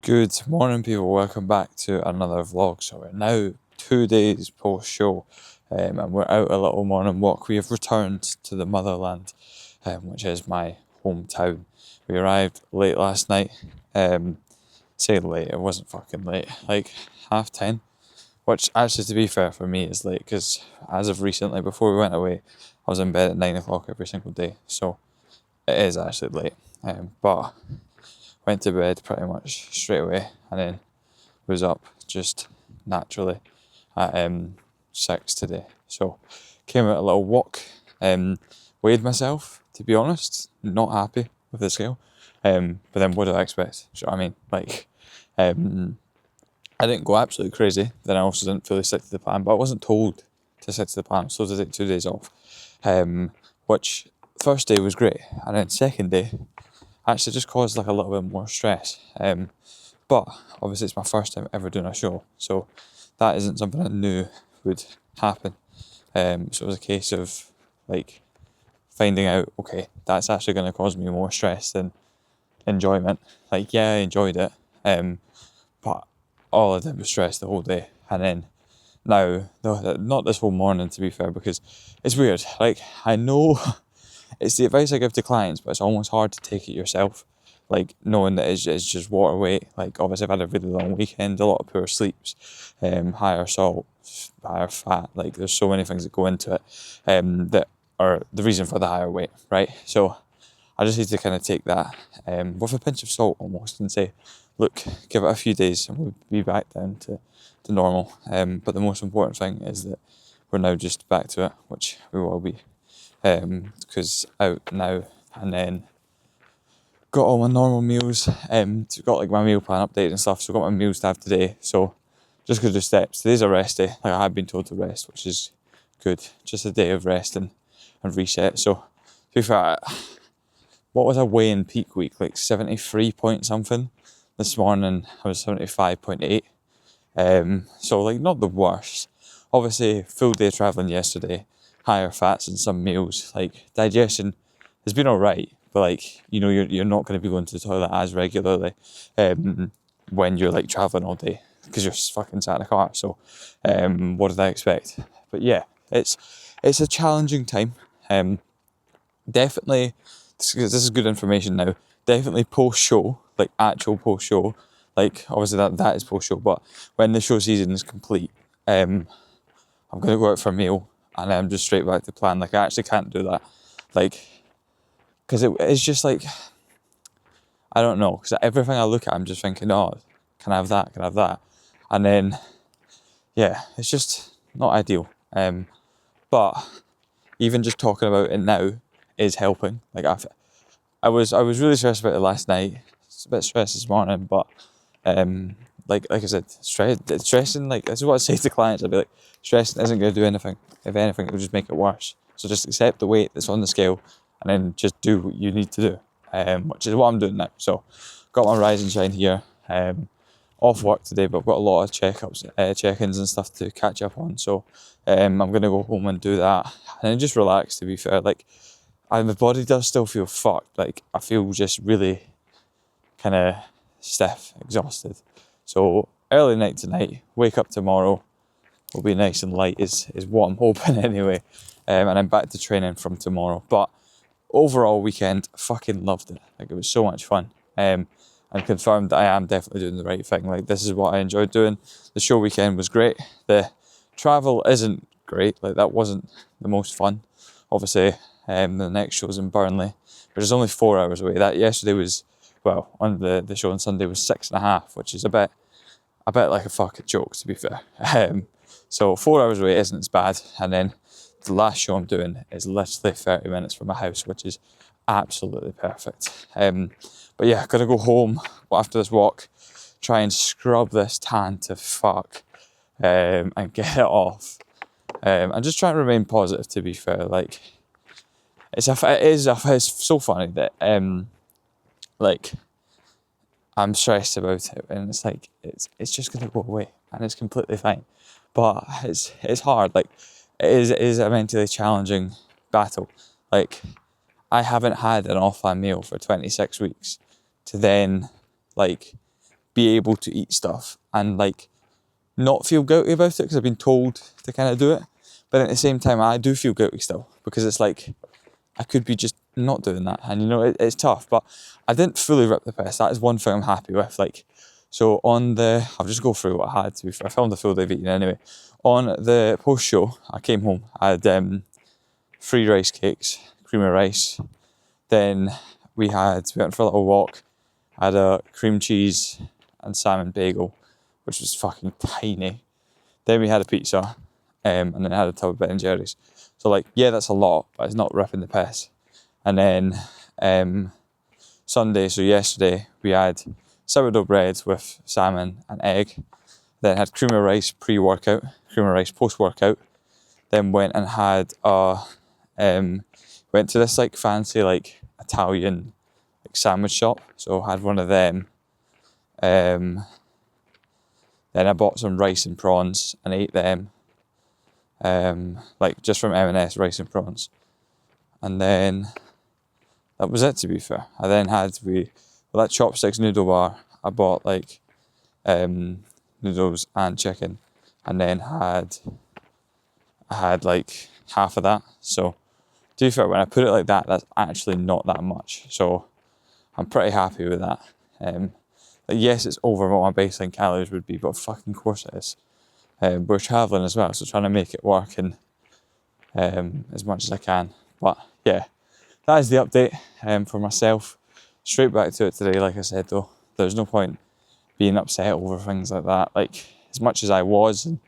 Good morning, people. Welcome back to another vlog. So we're now 2 days post show, and we're out a little morning walk. We have returned to the motherland, which is my hometown. We arrived late last night. Say late, it wasn't fucking late, like 10:30, which actually, to be fair, for me is late because as of recently, before we went away, I was in bed at 9 o'clock every single day. So it is actually late, but went to bed pretty much straight away and then was up just naturally at 6 today. So came out a little walk, weighed myself, to be honest, not happy with the scale. But then what do I expect? Do you know what I mean? Like, I didn't go absolutely crazy, then I also didn't fully stick to the plan, but I wasn't told to stick to the plan, so to take 2 days off. Which first day was great, and then second day actually just caused like a little bit more stress. But obviously it's my first time ever doing a show, so that isn't something I knew would happen. So it was a case of like finding out, okay, that's actually going to cause me more stress than enjoyment. Like, yeah, I enjoyed it, but all I did was stress the whole day. And then now, not this whole morning, to be fair, because it's weird. Like, I know it's the advice I give to clients, but it's almost hard to take it yourself. Like, knowing that it's just water weight. Like, obviously I've had a really long weekend, a lot of poor sleeps, higher salt, higher fat. Like, there's so many things that go into it, that are the reason for the higher weight, right? So I just need to kind of take that with a pinch of salt almost and say, look, give it a few days and we'll be back down to normal. But the most important thing is that we're now just back to it, which we will be, because out now. And then got all my normal meals, got like my meal plan update and stuff, so got my meals to have today. So just gonna do steps. Today's a rest day, like I have been told to rest, which is good. Just a day of rest and reset. So to be fair, what was I weighing peak week? Like 73 point something. This morning I was 75.8. So like not the worst. Obviously full day travelling yesterday, higher fats and some meals. Like digestion has been alright, but like, you know, you're not going to be going to the toilet as regularly when you're like travelling all day because you're fucking sat in a car. So what did I expect? But yeah, it's a challenging time. Definitely, this is good information now. Definitely post show, like actual post show. Like obviously that is post show, but when the show season is complete, I'm gonna go out for a meal and then I'm just straight back to plan. Like I actually can't do that, like, because it's just like, I don't know, because everything I look at, I'm just thinking, oh, can I have that? Can I have that? And then, yeah, it's just not ideal. But even just talking about it now is helping. Like I was really stressed about it last night. It's a bit stressed this morning, but like I said, stressing, like this is what I say to clients. I'd be like, stressing isn't going to do anything. If anything, it'll just make it worse. So just accept the weight that's on the scale, and then just do what you need to do, which is what I'm doing now. So got my Rise and Shine here. Off work today, but I've got a lot of checkups, check-ins and stuff to catch up on. So I'm gonna go home and do that, and then just relax. To be fair, like my body does still feel fucked. Like I feel just really kind of stiff, exhausted. So early night tonight, wake up tomorrow, will be nice and light is what I'm hoping anyway. And I'm back to training from tomorrow. But overall weekend, fucking loved it. Like it was so much fun. And confirmed that I am definitely doing the right thing. Like this is what I enjoyed doing. The show weekend was great. The travel isn't great. Like that wasn't the most fun. Obviously, the next show's in Burnley, which is only 4 hours away. That yesterday was, well, on the show on Sunday was 6.5, which is a bit like a fucking joke, to be fair. So 4 hours away isn't as bad. And then the last show I'm doing is literally 30 minutes from my house, which is absolutely perfect. But yeah, gotta go home after this walk, try and scrub this tan to fuck, and get it off. And just try and remain positive, to be fair. Like, it's so funny that, like, I'm stressed about it, and it's like, it's just gonna go away, and it's completely fine. But it's hard, like, it is a mentally challenging battle. Like, I haven't had an off-plan meal for 26 weeks to then, like, be able to eat stuff and like not feel guilty about it, because I've been told to kind of do it. But at the same time, I do feel guilty still, because it's like I could be just not doing that, and you know, it's tough. But I didn't fully rip the piss. That is one thing I'm happy with. Like, so I'll just go through what I had. To be fair, I filmed the full day of eating anyway. On the post show, I came home. I had 3 rice cakes, cream of rice. Then we went for a little walk. I had a cream cheese and salmon bagel, which was fucking tiny. Then we had a pizza, and then I had a tub of Ben & Jerry's. So like, yeah, that's a lot, but it's not ripping the piss. And then Sunday, so yesterday, we had sourdough bread with salmon and egg. Then had cream of rice pre-workout, cream of rice post-workout. Then went and had went to this like fancy like Italian like sandwich shop. So had one of them. Then I bought some rice and prawns and ate them. Like just from M&S, rice and prawns. And then that was it, to be fair. I then had that Chopsticks noodle bar. I bought like noodles and chicken, and then I had like half of that. So to be fair, when I put it like that, that's actually not that much. So I'm pretty happy with that. Like, yes, it's over what my baseline calories would be, but fucking course it is. We're travelling as well, so trying to make it work and as much as I can. But yeah, that is the update for myself. Straight back to it today, like I said though. There's no point being upset over things like that. Like, as much as I was and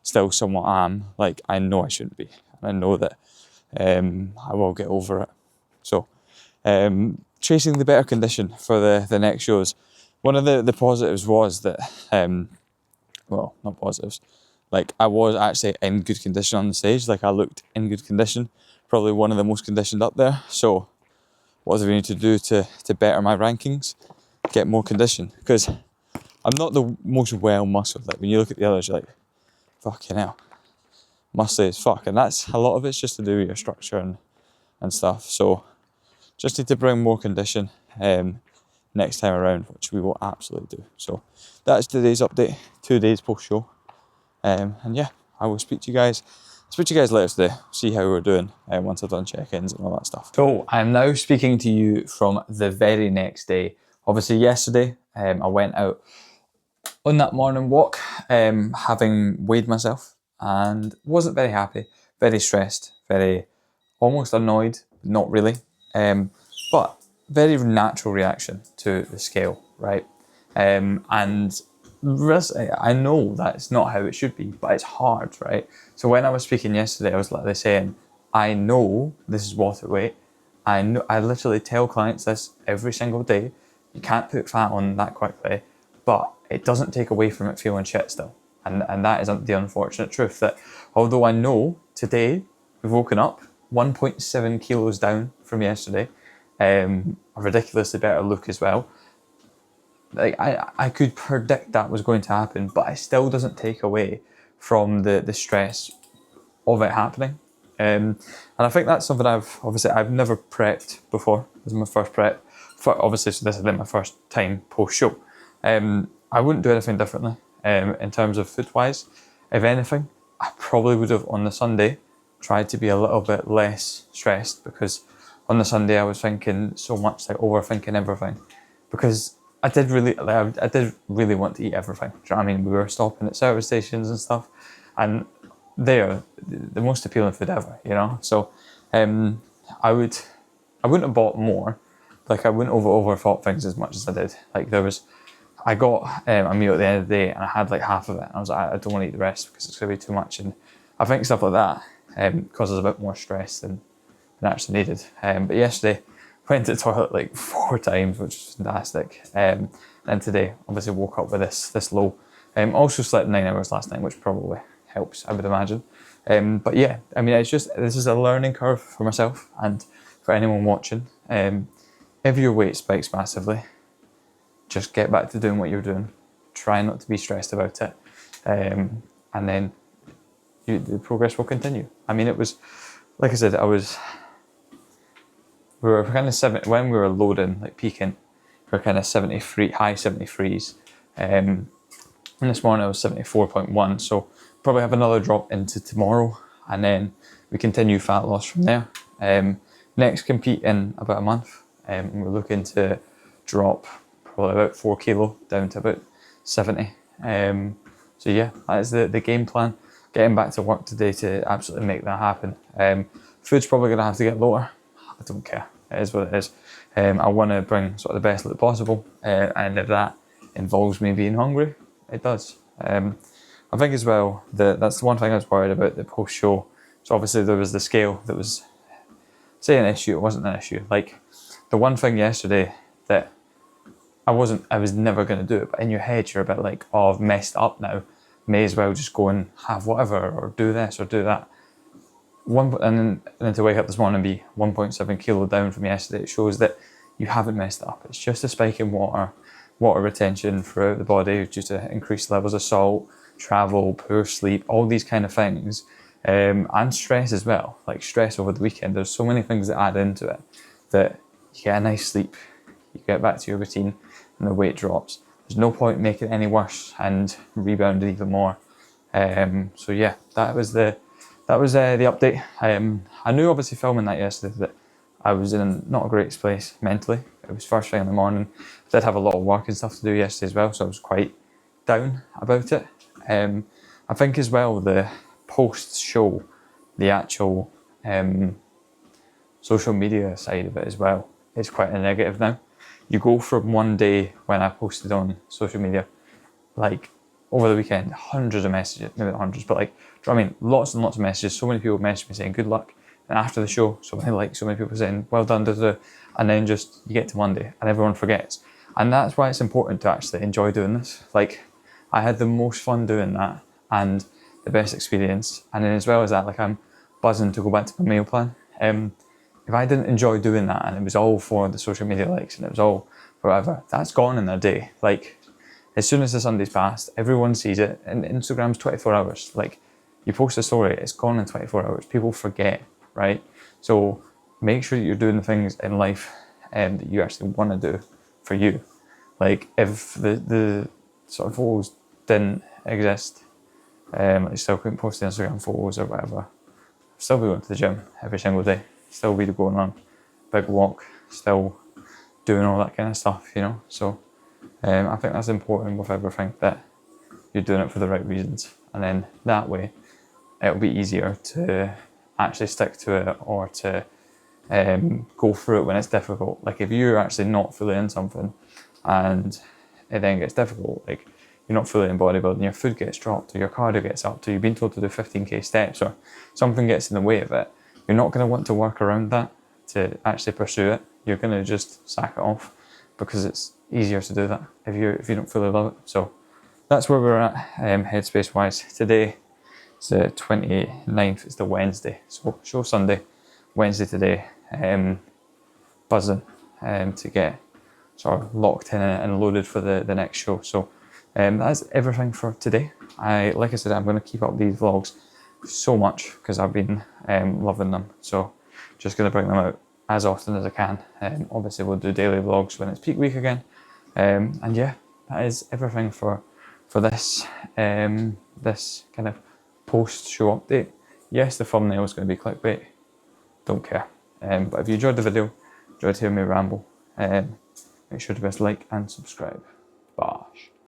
still somewhat am, like, I know I shouldn't be. And I know that I will get over it. So, chasing the better condition for the next shows. One of the positives was that, well, not positives, like I was actually in good condition on the stage. Like I looked in good condition, probably one of the most conditioned up there. So what do we need to do to better my rankings? Get more condition, because I'm not the most well muscled. Like when you look at the others, you're like, fucking hell, muscly as fuck. And that's a lot of it's just to do with your structure and stuff. So just need to bring more condition next time around, which we will absolutely do. So that's today's update, 2 days post show. And yeah, I will speak to you guys later today, see how we're doing once I've done check-ins and all that stuff. So I'm now speaking to you from the very next day. Obviously yesterday, I went out on that morning walk, having weighed myself, and wasn't very happy, very stressed, very almost annoyed, not really, but very natural reaction to the scale, right? And I know that's not how it should be, but it's hard, right? So when I was speaking yesterday, I was literally saying, I know this is water weight. I literally tell clients this every single day. You can't put fat on that quickly, but it doesn't take away from it feeling shit still. And that is the unfortunate truth, that although I know today we've woken up 1.7 kilos down from yesterday, a ridiculously better look as well. Like I could predict that was going to happen, but it still doesn't take away from the stress of it happening. And I think that's something I've never prepped before. This is my first prep. Obviously, so this is then my first time post-show. I wouldn't do anything differently in terms of food-wise. If anything, I probably would have on the Sunday tried to be a little bit less stressed, because on the Sunday I was thinking so much, like overthinking everything, because I did really want to eat everything. Do you know what I mean? We were stopping at service stations and stuff, and they're the most appealing food ever, you know. So I wouldn't have bought more. Like I wouldn't overthought things as much as I did. Like I got a meal at the end of the day and I had like half of it, and I was like, I don't want to eat the rest because it's going to be too much. And I think stuff like that causes a bit more stress than actually needed. But yesterday, went to the toilet like 4 times, which was fantastic. And today, obviously woke up with this low. Also slept 9 hours last night, which probably helps, I would imagine. But yeah, I mean, this is a learning curve for myself and for anyone watching. If your weight spikes massively, just get back to doing what you're doing. Try not to be stressed about it. And then the progress will continue. I mean, it was, like I said, we were kind of when we were loading, like peaking, we were kind of 73, high 73s. And this morning I was 74.1, so probably have another drop into tomorrow, and then we continue fat loss from there. Next compete in about a month, and we're looking to drop probably about 4 kilo down to about 70. So yeah, that is the game plan. Getting back to work today to absolutely make that happen. Food's probably going to have to get lower. I don't care. It is what it is. I want to bring sort of the best look possible, and if that involves me being hungry, it does. I think as well that that's the one thing I was worried about the post show. So obviously there was the scale that was, say, an issue. It wasn't an issue. Like the one thing yesterday that I was never going to do it, but in your head you're a bit like, oh, I've messed up now. May as well just go and have whatever, or do this or do that. And then to wake up this morning and be 1.7 kilo down from yesterday, it shows that you haven't messed up. It's just a spike in water retention throughout the body due to increased levels of salt, travel, poor sleep, all these kind of things, and stress as well. Like stress over the weekend, there's so many things that add into it that you get a nice sleep, you get back to your routine, and the weight drops. There's no point making it any worse and rebound it even more. So yeah, that was the update. I knew obviously filming that yesterday that I was in not a great place mentally. It was first thing in the morning. I did have a lot of work and stuff to do yesterday as well, so I was quite down about it. I think as well the posts show the actual social media side of it as well. It's quite a negative now. You go from one day when I posted on social media, like over the weekend, hundreds of messages, maybe not hundreds, but like, do you know what I mean? Lots and lots of messages. So many people messaged me saying good luck. And after the show, so many people saying well done, and then just you get to Monday and everyone forgets. And that's why it's important to actually enjoy doing this. Like I had the most fun doing that and the best experience. And then as well as that, like I'm buzzing to go back to my meal plan. If I didn't enjoy doing that and it was all for the social media likes and it was all whatever, that's gone in a day. Like as soon as the Sunday's passed, everyone sees it, and Instagram's 24 hours. Like you post a story, it's gone in 24 hours. People forget, right? So make sure that you're doing the things in life that you actually want to do for you. Like if the sort of photos didn't exist, like you still couldn't post the Instagram photos or whatever, I'd still be going to the gym every single day, still be going on big walk, still doing all that kind of stuff, you know. So I think that's important with everything, that you're doing it for the right reasons, and then that way it'll be easier to actually stick to it, or to go through it when it's difficult. Like if you're actually not fully in something and it then gets difficult, like you're not fully in bodybuilding, your food gets dropped, or your cardio gets upped, or you've been told to do 15k steps, or something gets in the way of it, you're not going to want to work around that to actually pursue it. You're going to just sack it off because it's easier to do that if you don't fully love it. So that's where we're at headspace wise. Today it's the 29th, it's the Wednesday, so show Sunday, Wednesday today, buzzing to get sort of locked in and loaded for the next show. So that's everything for today. Like I said, I'm going to keep up these vlogs so much because I've been loving them, so just going to bring them out as often as I can. Obviously we'll do daily vlogs when it's peak week again, and yeah, that is everything for this this kind of post show update. Yes, the thumbnail is going to be clickbait, don't care, but if you enjoyed the video, enjoyed hearing me ramble, make sure to press like and subscribe.